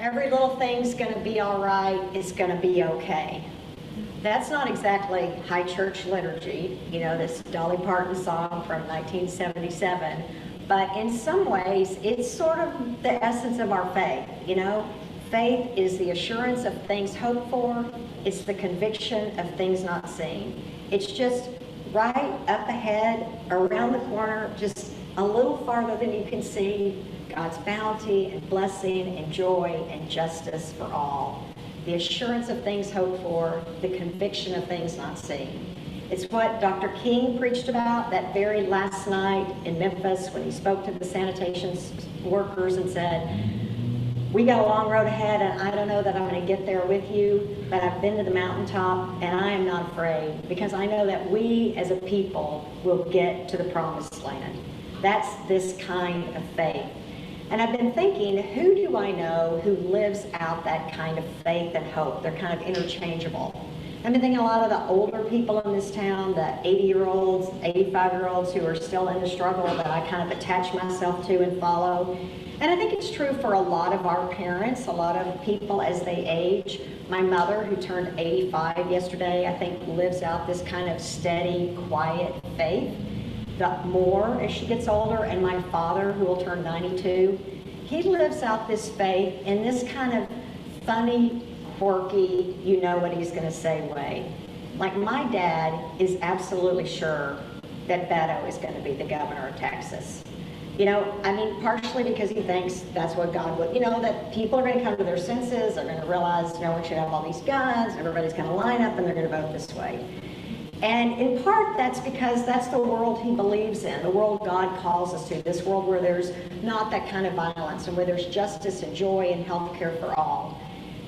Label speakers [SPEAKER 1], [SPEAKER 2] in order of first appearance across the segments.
[SPEAKER 1] every little thing's going to be all right, it's going to be okay. That's not exactly high church liturgy, you know, this Dolly Parton song from 1977, but in some ways, it's sort of the essence of our faith, you know. Faith is the assurance of things hoped for. It's the conviction of things not seen. It's just right up ahead, around the corner, just a little farther than you can see, God's bounty and blessing and joy and justice for all. The assurance of things hoped for, the conviction of things not seen. It's what Dr. King preached about that very last night in Memphis when he spoke to the sanitation workers and said, we got a long road ahead, and I don't know that I'm going to get there with you, but I've been to the mountaintop, and I am not afraid, because I know that we as a people will get to the promised land. That's this kind of faith. And I've been thinking, who do I know who lives out that kind of faith and hope? They're kind of interchangeable. I've been thinking a lot of the older people in this town, the 80-year-olds, 85-year-olds who are still in the struggle that I kind of attach myself to and follow. And I think it's true for a lot of our parents, a lot of people as they age. My mother, who turned 85 yesterday, I think lives out this kind of steady, quiet faith. The more as she gets older, and my father, who will turn 92, he lives out this faith in this kind of funny, quirky, you know what he's going to say way. Like my dad is absolutely sure that Beto is going to be the governor of Texas. You know, I mean, partially because he thinks that's what God would, you know, that people are going to come to their senses, they're going to realize no one should have all these guns, everybody's going to line up and they're going to vote this way. And in part, that's because that's the world he believes in, the world God calls us to, this world where there's not that kind of violence and where there's justice and joy and health care for all.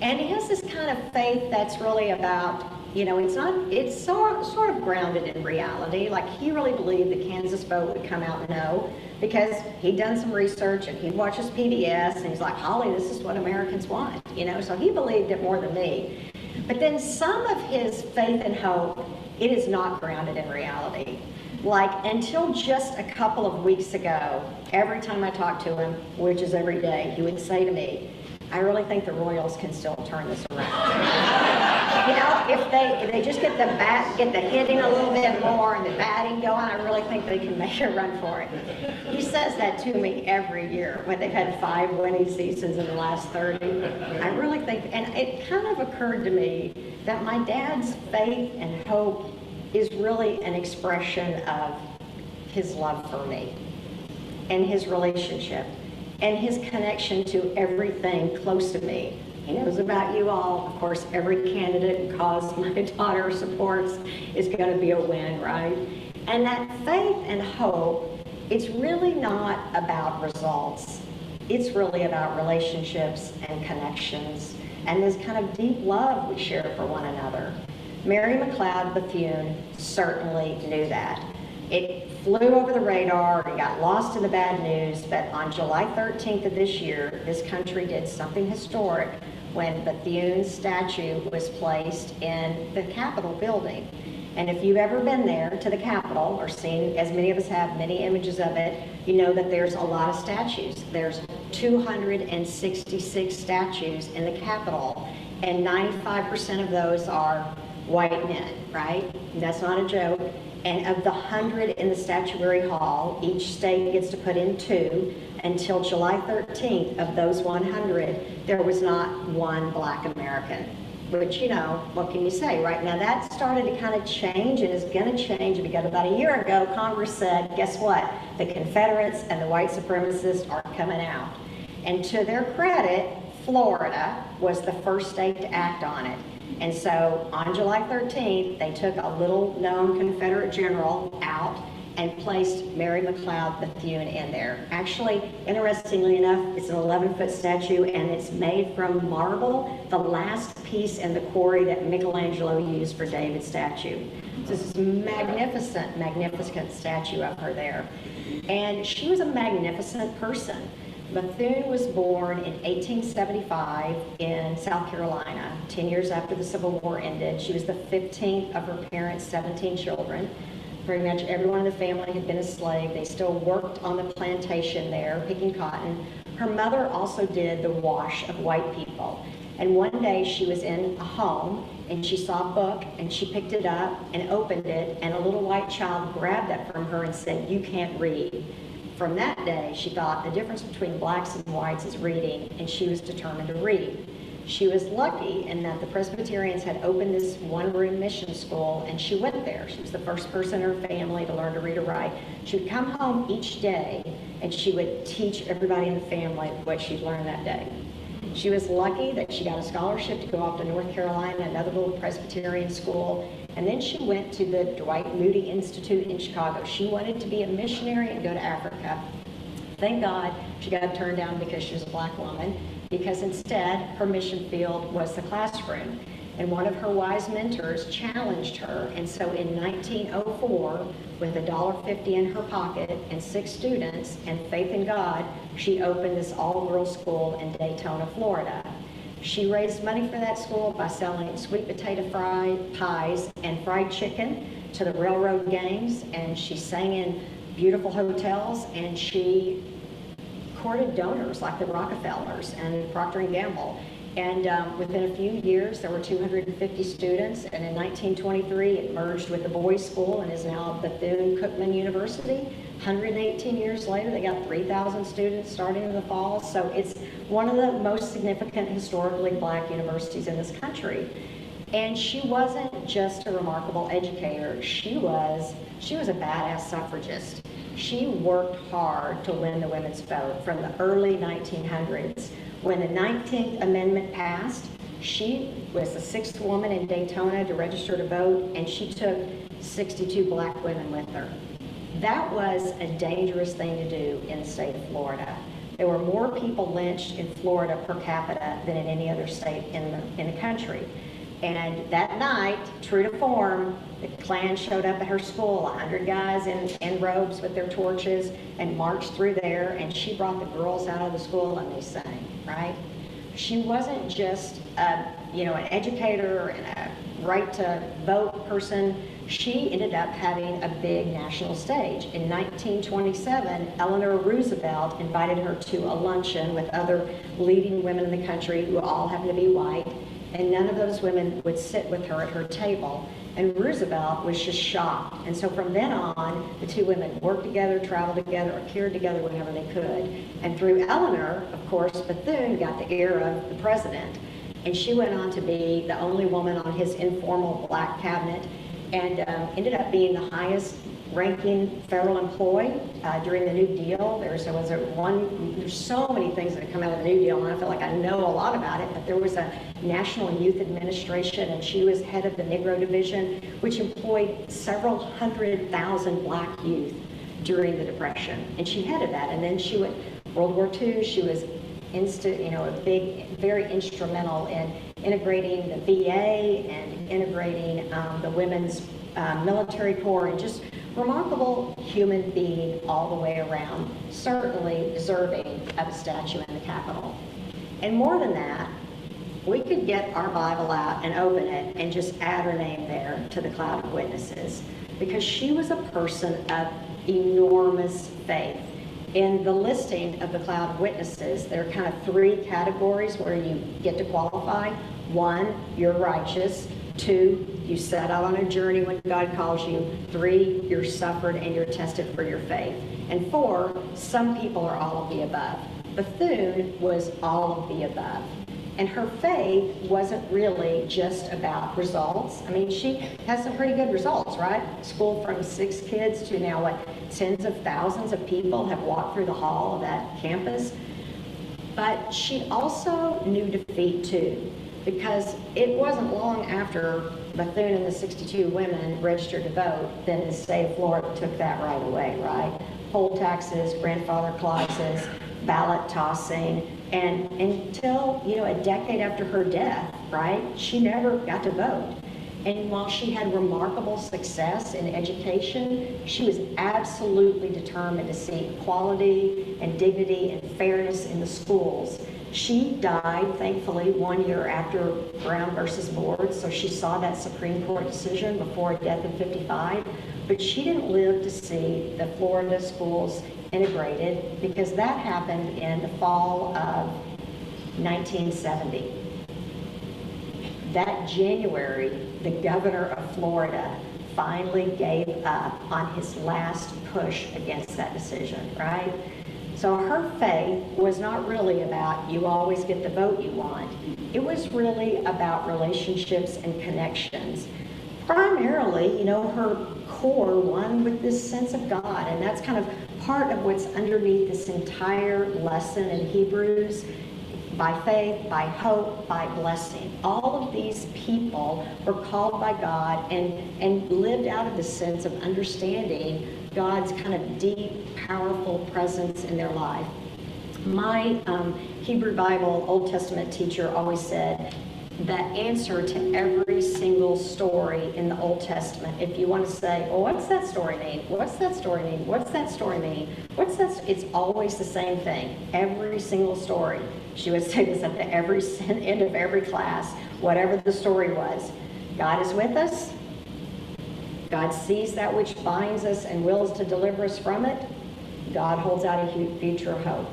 [SPEAKER 1] And he has this kind of faith that's really about, you know, it's sort of grounded in reality. Like he really believed the Kansas vote would come out no, because he'd done some research and he watches PBS and he's like, Holly, this is what Americans want, you know, so he believed it more than me. But then some of his faith and hope, it is not grounded in reality. Like until just a couple of weeks ago, every time I talked to him, which is every day, he would say to me, I really think the Royals can still turn this around. You know, if they just get the hitting a little bit more and the batting going, I really think they can make a run for it. He says that to me every year when they've had 5 winning seasons in the last 30. I really think, and it kind of occurred to me that my dad's faith and hope is really an expression of his love for me and his relationship and his connection to everything close to me. He knows about you all. Of course, every candidate and cause my daughter supports is going to be a win, right? And that faith and hope, it's really not about results. It's really about relationships and connections and this kind of deep love we share for one another. Mary McLeod Bethune certainly knew that. It flew over the radar and got lost in the bad news, but on July 13th of this year, this country did something historic when Bethune's statue was placed in the Capitol building. And if you've ever been there to the Capitol or seen, as many of us have, many images of it, you know that there's a lot of statues. There's 266 statues in the Capitol, and 95% of those are white men, right? That's not a joke. And of the 100 in the statuary hall, each state gets to put in 2. Until July 13th, of those 100, there was not one Black American. Which, you know, what can you say, right? Now that started to kind of change and is going to change because about a year ago, Congress said, guess what? The Confederates and the white supremacists are coming out. And to their credit, Florida was the first state to act on it. And so on July 13th, they took a little known Confederate general out and placed Mary McLeod Bethune in there. Actually, interestingly enough, it's an 11-foot statue and it's made from marble, the last piece in the quarry that Michelangelo used for David's statue. So this is magnificent, magnificent statue of her there. And she was a magnificent person. Bethune was born in 1875 in South Carolina, 10 years after the Civil War ended. She was the 15th of her parents' 17 children. Pretty much everyone in the family had been a slave. They still worked on the plantation there, picking cotton. Her mother also did the wash of white people. And one day she was in a home and she saw a book and she picked it up and opened it, and a little white child grabbed that from her and said, "You can't read." From that day, she thought the difference between blacks and whites is reading, and she was determined to read. She was lucky in that the Presbyterians had opened this one-room mission school, and she went there. She was the first person in her family to learn to read or write. She would come home each day, and she would teach everybody in the family what she'd learned that day. She was lucky that she got a scholarship to go off to North Carolina, another little Presbyterian school, and then she went to the Dwight Moody Institute in Chicago. She wanted to be a missionary and go to Africa. Thank God she got turned down because she was a black woman, because instead her mission field was the classroom. And one of her wise mentors challenged her, and so in 1904, with $1.50 in her pocket and 6 students and faith in God, she opened this all-girls school in Daytona, Florida. She raised money for that school by selling sweet potato pies and fried chicken to the railroad gangs, and she sang in beautiful hotels, and she courted donors like the Rockefellers and Procter & Gamble. And within a few years, there were 250 students, and in 1923, it merged with the boys' school and is now Bethune-Cookman University. 118 years later, they got 3,000 students starting in the fall, so it's one of the most significant historically black universities in this country. And she wasn't just a remarkable educator, she was a badass suffragist. She worked hard to win the women's vote from the early 1900s. When the 19th Amendment passed, she was the 6th woman in Daytona to register to vote, and she took 62 black women with her. That was a dangerous thing to do in the state of Florida. There were more people lynched in Florida per capita than in any other state in the country. And that night, true to form, the Klan showed up at her school, 100 guys in robes with their torches, and marched through there, and she brought the girls out of the school and they sang, right? She wasn't just an educator and a right to vote person. She ended up having a big national stage. In 1927, Eleanor Roosevelt invited her to a luncheon with other leading women in the country who all happened to be white, and none of those women would sit with her at her table. And Roosevelt was just shocked. And so from then on, the two women worked together, traveled together, appeared together whenever they could. And through Eleanor, of course, Bethune got the ear of the president. And she went on to be the only woman on his informal black cabinet, and ended up being the highest ranking federal employee during the New Deal. There's so many things that have come out of the New Deal, and I feel like I know a lot about it, but there was a National Youth Administration, and she was head of the Negro Division, which employed several 100,000 black youth during the Depression, and she headed that. And then she went, World War II, she was very instrumental in integrating the VA and integrating the women's military corps, and just remarkable human being all the way around, certainly deserving of a statue in the Capitol. And more than that, we could get our Bible out and open it and just add her name there to the cloud of witnesses, because she was a person of enormous faith. In the listing of the cloud of witnesses, there are kind of 3 categories where you get to qualify. 1, you're righteous. 2, you set out on a journey when God calls you. 3, you're suffered and you're tested for your faith. And 4, some people are all of the above. Bethune was all of the above. And her faith wasn't really just about results. I mean, she has some pretty good results, right? School from 6 kids to now, tens of thousands of people have walked through the hall of that campus. But she also knew defeat too, because it wasn't long after Bethune and the 62 women registered to vote, then the state of Florida took that right away, right? Poll taxes, grandfather clauses, ballot tossing, and until, a decade after her death, right, she never got to vote. And while she had remarkable success in education, she was absolutely determined to see equality and dignity and fairness in the schools. She died, thankfully, 1 year after Brown versus Board, so she saw that Supreme Court decision before her death in '55, but she didn't live to see the Florida schools integrated, because that happened in the fall of 1970. That January, the governor of Florida finally gave up on his last push against that decision, right? So her faith was not really about you always get the vote you want. It was really about relationships and connections. Primarily, her core, one with this sense of God, and that's kind of part of what's underneath this entire lesson in Hebrews. By faith, by hope, by blessing. All of these people were called by God and lived out of the sense of understanding God's kind of deep, powerful presence in their life. My Hebrew Bible Old Testament teacher always said the answer to every single story in the Old Testament, if you want to say, well, what's that story mean? What's that story mean? What's that story mean? It's always the same thing. Every single story. She would say this at the end of every class, whatever the story was. God is with us. God sees that which binds us and wills to deliver us from it. God holds out a future of hope.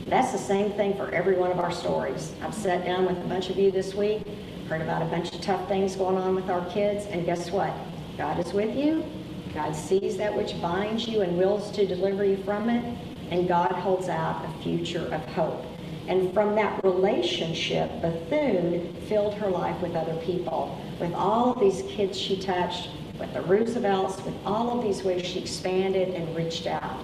[SPEAKER 1] That's the same thing for every one of our stories. I've sat down with a bunch of you this week, heard about a bunch of tough things going on with our kids, and guess what? God is with you. God sees that which binds you and wills to deliver you from it, and God holds out a future of hope. And from that relationship, Bethune filled her life with other people, with all of these kids she touched, with the Roosevelts, with all of these ways she expanded and reached out.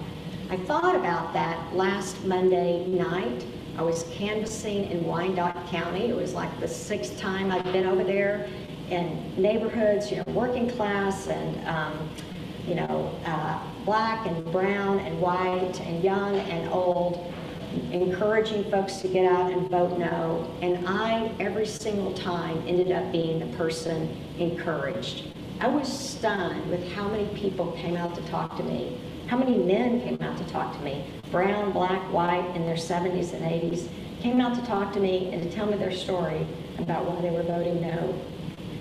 [SPEAKER 1] I thought about that last Monday night. I was canvassing in Wyandotte County. It was like the 6th time I'd been over there in neighborhoods, working class and, black and brown and white and young and old, encouraging folks to get out and vote no. And I, every single time, ended up being the person encouraged. I was stunned with how many people came out to talk to me. How many men came out to talk to me, brown, black, white, in their 70s and 80s, came out to talk to me and to tell me their story about why they were voting no.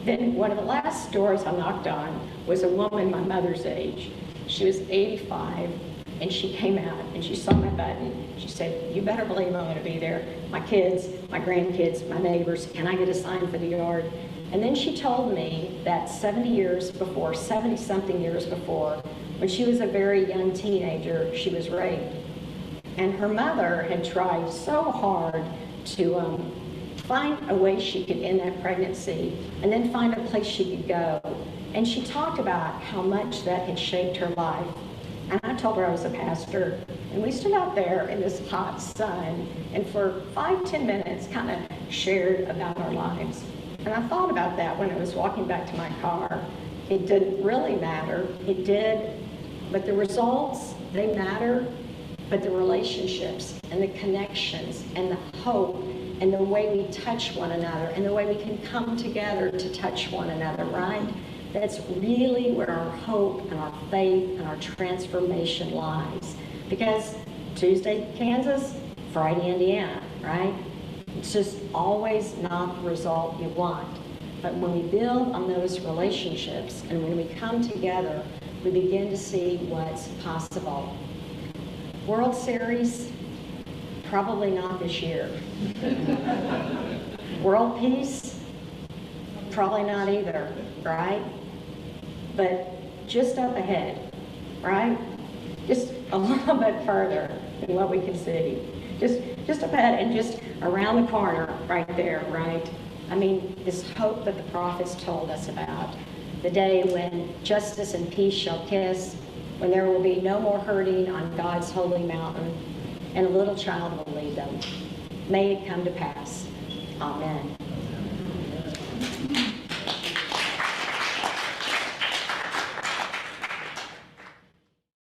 [SPEAKER 1] Then one of the last doors I knocked on was a woman my mother's age. She was 85, and she came out and she saw my button. She said, you better believe I'm going to be there. My kids, my grandkids, my neighbors, can I get a sign for the yard? And then she told me that 70-something years before, when she was a very young teenager, she was raped. And her mother had tried so hard to find a way she could end that pregnancy and then find a place she could go. And she talked about how much that had shaped her life. And I told her I was a pastor. And we stood out there in this hot sun and for 5-10 minutes kind of shared about our lives. And I thought about that when I was walking back to my car. It didn't really matter. It did. But the results, they matter. But the relationships and the connections and the hope and the way we touch one another and the way we can come together to touch one another, right? That's really where our hope and our faith and our transformation lies. Because Tuesday, Kansas, Friday, Indiana, right? It's just always not the result you want. But when we build on those relationships and when we come together, we begin to see what's possible. World Series, probably not this year. World peace, probably not either, right? But just up ahead, right? Just a little bit further than what we can see. Just up ahead and just around the corner right there, right? I mean, this hope that the prophets told us about. The day when justice and peace shall kiss, when there will be no more hurting on God's holy mountain, and a little child will lead them. May it come to pass. Amen.